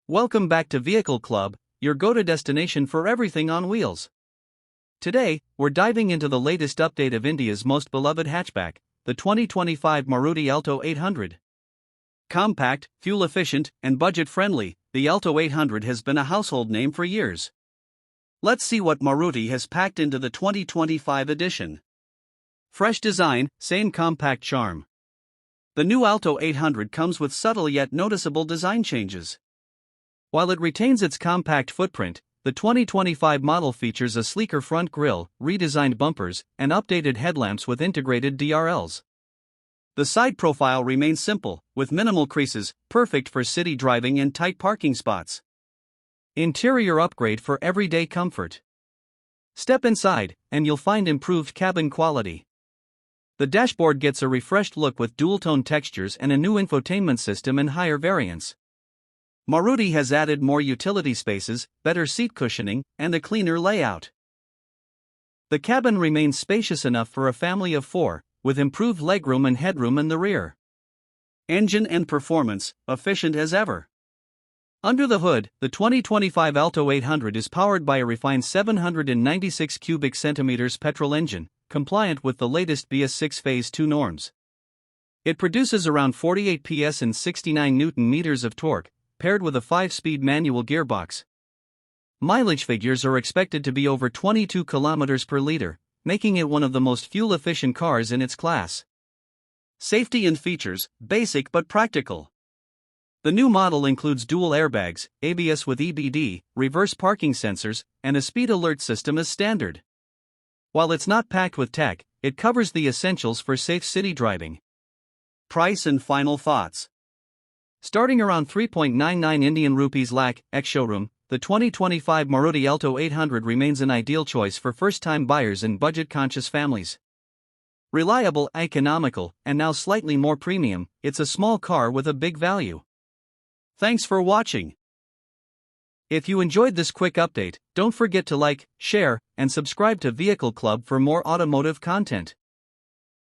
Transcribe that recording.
Welcome back to Vehicle Club, your go-to destination for everything on wheels. Today, we're diving into the latest update of India's most beloved hatchback, the 2025 Maruti Alto 800. Compact, fuel-efficient, and budget-friendly, the Alto 800 has been a household name for years. Let's see what Maruti has packed into the 2025 edition. Fresh design, same compact charm. The new Alto 800 comes with subtle yet noticeable design changes. While it retains its compact footprint, the 2025 model features a sleeker front grille, redesigned bumpers, and updated headlamps with integrated DRLs. The side profile remains simple, with minimal creases, perfect for city driving and tight parking spots. Interior upgrade for everyday comfort. Step inside, and you'll find improved cabin quality. The dashboard gets a refreshed look with dual-tone textures and a new infotainment system in higher variants. Maruti has added more utility spaces, better seat cushioning, and a cleaner layout. The cabin remains spacious enough for a family of 4, with improved legroom and headroom in the rear. Engine and performance, efficient as ever. Under the hood, the 2025 Alto 800 is powered by a refined 796 cubic centimeters petrol engine, compliant with the latest BS6 Phase 2 norms. It produces around 48 PS and 69 Nm of torque, paired with a 5-speed manual gearbox. Mileage figures are expected to be over 22 km per liter, making it one of the most fuel-efficient cars in its class. Safety and features, basic but practical. The new model includes dual airbags, ABS with EBD, reverse parking sensors, and a speed alert system as standard. While it's not packed with tech, it covers the essentials for safe city driving. Price and final thoughts. Starting around 3.99 Indian rupees lakh, ex-showroom, the 2025 Maruti Alto 800 remains an ideal choice for first-time buyers and budget-conscious families. Reliable, economical, and now slightly more premium, it's a small car with a big value. Thanks for watching. If you enjoyed this quick update, don't forget to like, share, and subscribe to Vehicle Club for more automotive content.